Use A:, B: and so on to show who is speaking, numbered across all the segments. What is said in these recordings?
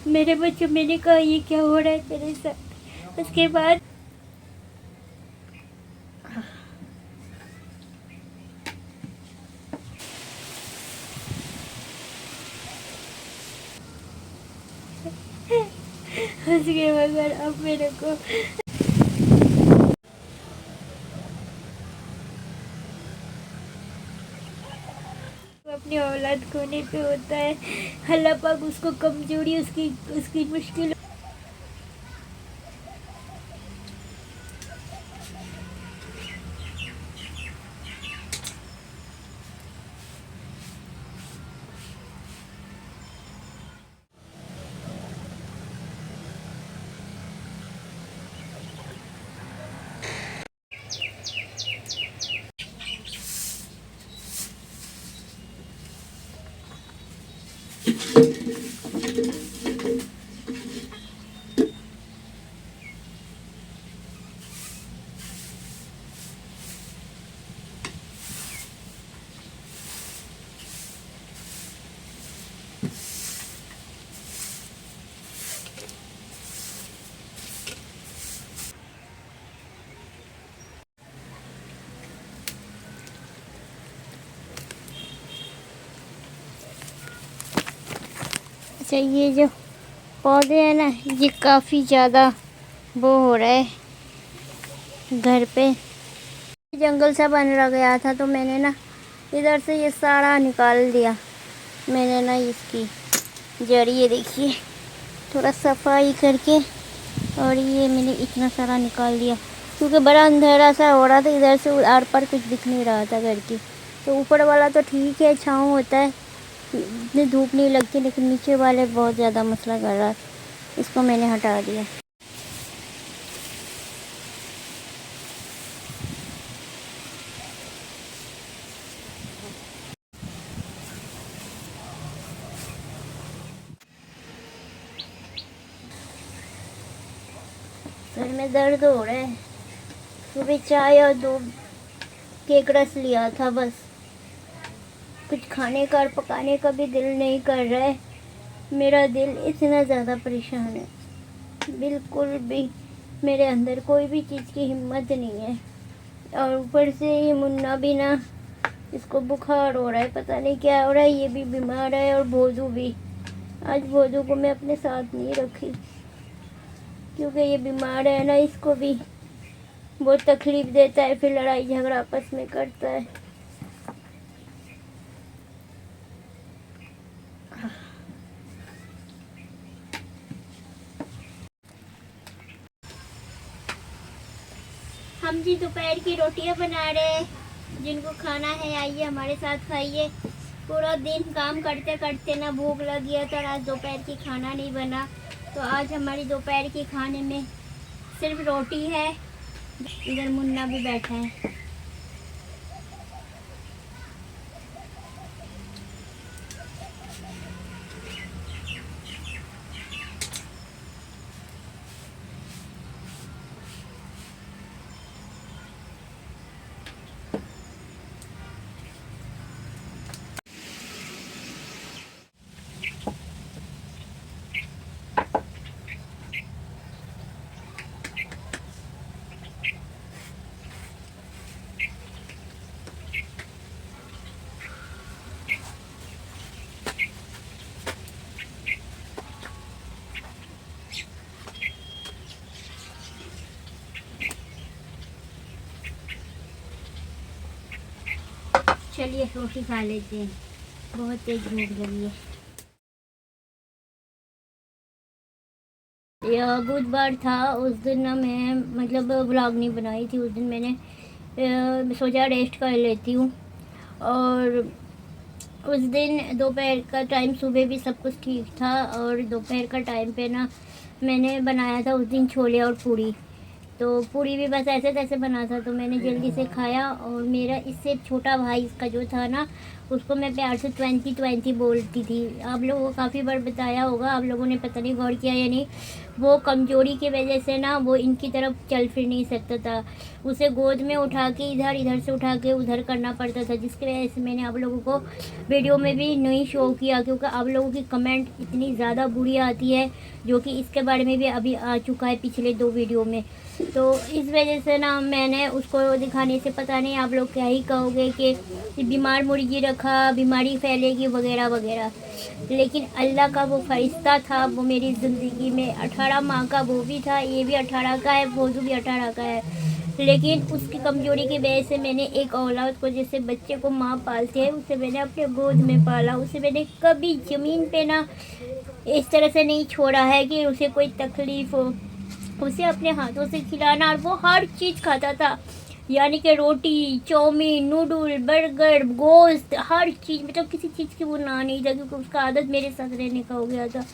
A: मेरे बच्चों, मैंने कहा ये क्या हो रहा है मेरे साथ। उसके बाद उसके बगैर अब मेरे को अपनी औलाद खोने पे होता है। अल्लाह पाक उसको कमजोरी, उसकी उसकी मुश्किल। अच्छा, ये जो पौधे हैं ना, ये काफ़ी ज़्यादा वो हो रहा है घर पे। जंगल सा बन रहा गया था तो मैंने ना इधर से ये सारा निकाल दिया। मैंने ना इसकी जड़ी, ये देखिए, थोड़ा सफाई करके, और ये मैंने इतना सारा निकाल दिया क्योंकि बड़ा अंधेरा सा हो रहा था। इधर से आर पार कुछ दिख नहीं रहा था घर की। तो ऊपर वाला तो ठीक है, छाँव होता है, इतनी धूप नहीं लगती, लेकिन नीचे वाले बहुत ज़्यादा मसला कर रहा है। इसको मैंने हटा दिया। सर में दर्द हो रहा है। सुबह चाय और दूध केक रस लिया था, बस कुछ खाने का और पकाने का भी दिल नहीं कर रहा है। मेरा दिल इतना ज़्यादा परेशान है, बिल्कुल भी मेरे अंदर कोई भी चीज़ की हिम्मत नहीं है। और ऊपर से ये मुन्ना भी ना, इसको बुखार हो रहा है, पता नहीं क्या हो रहा है, ये भी बीमार है, और भोजू भी। आज भोजू को मैं अपने साथ नहीं रखी क्योंकि ये बीमार है ना, इसको भी बहुत तकलीफ देता है, फिर लड़ाई झगड़ा आपस में करता है। हम जी दोपहर की रोटियां बना रहे हैं। जिनको खाना है आइए हमारे साथ खाइए। पूरा दिन काम करते करते ना भूख लग गया था, आज दोपहर की खाना नहीं बना, तो आज हमारी दोपहर की खाने में सिर्फ रोटी है। इधर मुन्ना भी बैठा है। चलिए रोटी खा लेते हैं, बहुत तेज भूख लगी है। यह बुधवार था, उस दिन ना मैं मतलब व्लॉग नहीं बनाई थी। उस दिन मैंने सोचा रेस्ट कर लेती हूँ। और उस दिन दोपहर का टाइम, सुबह भी सब कुछ ठीक था, और दोपहर का टाइम पे ना मैंने बनाया था उस दिन छोले और पूड़ी। तो पूड़ी भी बस ऐसे तैसे बना था, तो मैंने जल्दी से खाया। और मेरा इससे छोटा भाई इसका जो था ना, उसको मैं प्यार से 2020 बोलती थी। आप लोगों को काफ़ी बार बताया होगा, आप लोगों ने पता नहीं गौर किया या नहीं। वो कमज़ोरी की वजह से ना वो इनकी तरफ चल फिर नहीं सकता था। उसे गोद में उठा के इधर से उठा के उधर करना पड़ता था, जिसकी वजह से मैंने आप लोगों को वीडियो में भी नहीं शो किया, क्योंकि आप लोगों की कमेंट इतनी ज़्यादा बुरी आती है, जो कि इसके बारे में भी अभी आ चुका है पिछले 2 वीडियो में। तो इस वजह से ना मैंने उसको दिखाने से, पता नहीं आप लोग क्या ही कहोगे कि बीमार मुर्गी रखा, बीमारी फैलेगी वगैरह वगैरह। लेकिन अल्लाह का वो फरिश्ता था वो मेरी ज़िंदगी में। 18 माह का वो भी था, ये भी 18 का है, भोजू भी 18 का है। लेकिन उसकी कमज़ोरी की वजह से मैंने एक औलाद को, जैसे बच्चे को माँ पालती है, उसे मैंने अपने गोद में पाला। उसे मैंने कभी ज़मीन पे ना इस तरह से नहीं छोड़ा है कि उसे कोई तकलीफ़ हो। उसे अपने हाथों से खिलाना, और वो हर चीज़ खाता था, यानी कि रोटी, चाउमीन, नूडल, बर्गर, गोश्त, हर चीज़, मतलब किसी चीज़ की वो ना नहीं था, क्योंकि उसका आदत मेरे साथ रहने का हो गया था।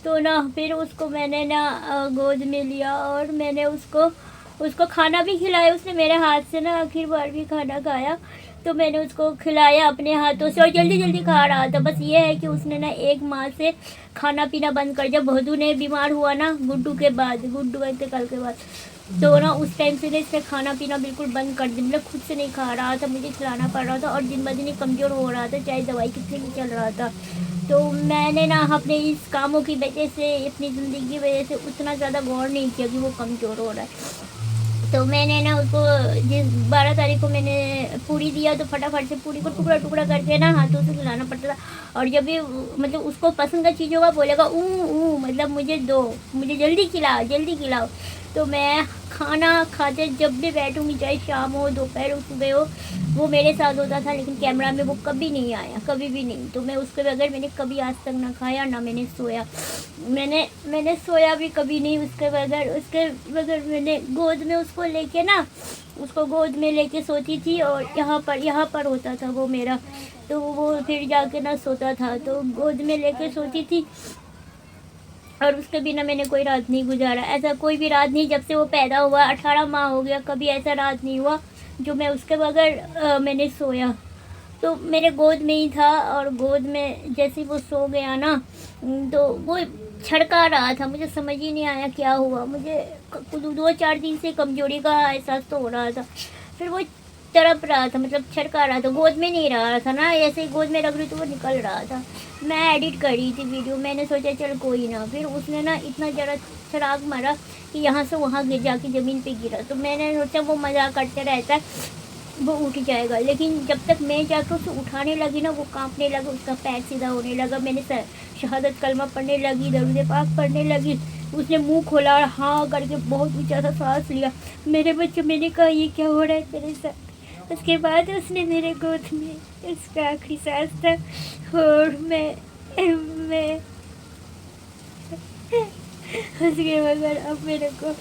A: तो ना फिर उसको मैंने ना गोद में लिया, और मैंने उसको खाना भी खिलाया। उसने मेरे हाथ से ना आखिर बार भी खाना खाया, तो मैंने उसको खिलाया अपने हाथों से, और जल्दी जल्दी खा रहा था। बस ये है कि उसने ना 1 माह से खाना पीना बंद कर। जब भदू ने बीमार हुआ ना, गुड्डू के इंतकाल के बाद, तो ना उस टाइम से ना इसने खाना पीना बिल्कुल बंद कर दिया। मतलब खुद से नहीं खा रहा था, मुझे खिलाना पड़ रहा था, और दिन ब दिन कमज़ोर हो रहा था, चाहे दवाई कितनी भी चल रहा था। तो मैंने ना अपने इस कामों की वजह से, अपनी ज़िंदगी की वजह से उतना ज़्यादा गौर नहीं किया कि वो कमज़ोर हो रहा है। तो मैंने ना उसको जिस 12 तारीख को मैंने पूरी दिया, तो फटाफट से पूरी को टुकड़ा टुकड़ा करके ना हाथों से खिलाना पड़ता था। और जब भी मतलब उसको पसंद का चीज़ होगा, बोलेगा ऊ मतलब मुझे दो, मुझे जल्दी खिलाओ, जल्दी खिलाओ। तो मैं खाना खाते जब भी बैठूँगी, चाहे शाम हो, दोपहर हो, सुबह हो, वो मेरे साथ होता था। लेकिन कैमरा में वो कभी नहीं आया, कभी भी नहीं। तो मैं उसके बगैर मैंने कभी आज तक ना खाया, ना मैंने सोया। मैंने सोया भी कभी नहीं उसके बगैर मैंने गोद में उसको लेके ना, उसको गोद में लेके सोती थी, और यहाँ पर होता था वो मेरा। तो वो फिर जाके ना सोता था, तो गोद में लेके सोती थी, और उसके बिना मैंने कोई रात नहीं गुजारा। ऐसा कोई भी रात नहीं, जब से वो पैदा हुआ 18 माह हो गया, कभी ऐसा रात नहीं हुआ जो मैं उसके बगैर मैंने सोया। तो मेरे गोद में ही था, और गोद में जैसे वो सो गया ना, तो वो छड़का रहा था। मुझे समझ ही नहीं आया क्या हुआ। मुझे 2-4 दिन से कमज़ोरी का एहसास तो हो रहा था। फिर वो तड़प रहा था, मतलब छड़का रहा था, गोद में नहीं रहा था ना, ऐसे ही गोद में रख रही तो वो निकल रहा था। मैं एडिट कर रही थी वीडियो, मैंने सोचा चल कोई ना। फिर उसने ना इतना ज़रा छराग मारा कि यहाँ से वहाँ गिर जाके ज़मीन पे गिरा। तो मैंने सोचा वो मज़ाक करते रहता है, वो उठ जाएगा। लेकिन जब तक मैं जाकर उसे उठाने लगी ना, वो कांपने लगा, उसका पैर सीधा होने लगा। मैंने शहादत कलमा पढ़ने लगी, दरूद पाक पढ़ने लगी। उसने मुंह खोला और हाँ करके बहुत ऊंचा सा सांस लिया। मेरे बच्चे, मैंने कहा ये क्या हो रहा है तेरे साथ। उसके बाद उसने मेरे गोद में, उसका आखिरी सांस था, और मैं उसके बगैर अब मेरे को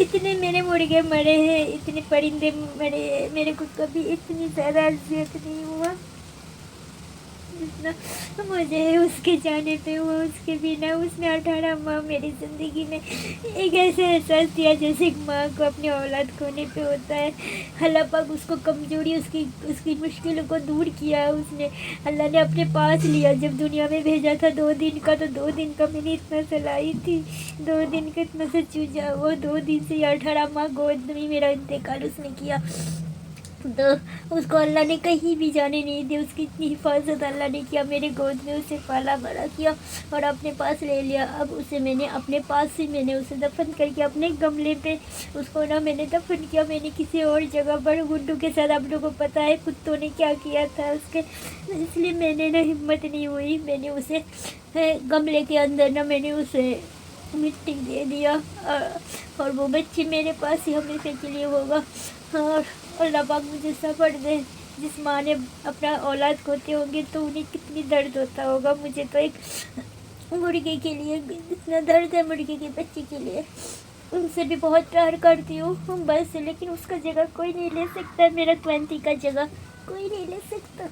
A: इतने मेरे मुर्गे मरे हैं, इतने परिंदे मरे हैं, मेरे को कभी इतनी ज़्यादा अज़ियत नहीं हुआ जितना मुझे उसके जाने पे हुआ। उसके बिना उसने 18 माह मेरी ज़िंदगी में एक ऐसा एहसास दिया जैसे एक माँ को अपनी औलाद खोने पे होता है। अल्लाह पाक उसको कमज़ोरी, उसकी मुश्किलों को दूर किया। उसने, अल्लाह ने अपने पास लिया। जब दुनिया में भेजा था 2 दिन का, तो 2 दिन का मैंने इतना सलाई थी, 2 दिन का इतना से चूजा। वो 2 दिन से 18 माह गोद में मेरा इंतकाल उसने किया। तो उसको अल्लाह ने कहीं भी जाने नहीं दी, उसकी इतनी हिफाजत अल्लाह ने किया। मेरे गोद में उसे पाला बड़ा किया और अपने पास ले लिया। अब उसे मैंने अपने पास ही, मैंने उसे दफन करके अपने गमले पे उसको ना मैंने दफन किया। मैंने किसी और जगह पर, गुड्डू के साथ आप लोगों को पता है कुत्तों ने क्या किया था उसके, इसलिए मैंने ना हिम्मत नहीं हुई, मैंने उसे गमले के अंदर ना मैंने उसे मिट्टी दे दिया। और वो बच्चे मेरे पास ही हमेशा के लिए होगा। और अल्लाह पाक मुझे सब्र दे। जिस माँ ने अपना औलाद खोते होंगे तो उन्हें कितनी दर्द होता होगा। मुझे तो एक मुर्गे के लिए इतना दर्द है, मुर्गे के बच्चे के लिए। उनसे भी बहुत प्यार करती हूँ बस, लेकिन उसका जगह कोई नहीं ले सकता, मेरा 20 का जगह कोई नहीं ले सकता।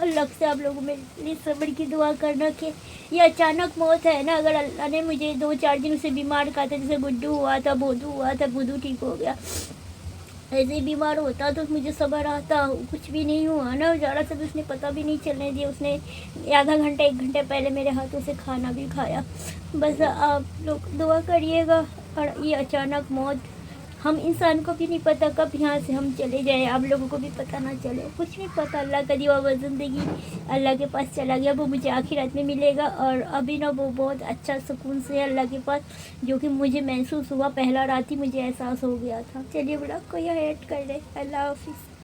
A: अल्लाह से आप लोगों में लिए सब्र की दुआ करना कि ये अचानक मौत है ना। अगर अल्लाह ने मुझे 2-4 दिन से बीमार कहा था, जैसे गुड्डू हुआ था, भोदू हुआ था, भोदू ठीक हो गया, ऐसे ही बीमार होता तो मुझे सब्र आता, कुछ भी नहीं हुआ ना, ज़रा सा भी उसने पता भी नहीं चलने दिया। उसने आधा घंटा 1 घंटे पहले मेरे हाथों से खाना भी खाया। बस आप लोग दुआ करिएगा। और ये अचानक मौत, हम इंसान को भी नहीं पता कब यहाँ से हम चले जाएँ, आप लोगों को भी पता ना चले, कुछ नहीं पता। अल्लाह का दिया हुआ ज़िंदगी अल्लाह के पास चला गया, वो मुझे आखिरत में मिलेगा। और अभी ना वो बहुत अच्छा सुकून से है अल्लाह के पास, जो कि मुझे महसूस हुआ, पहला रात ही मुझे एहसास हो गया था। चलिए ब्लॉग को यहाँ ऐड कर दे। अल्लाह हाफिज़।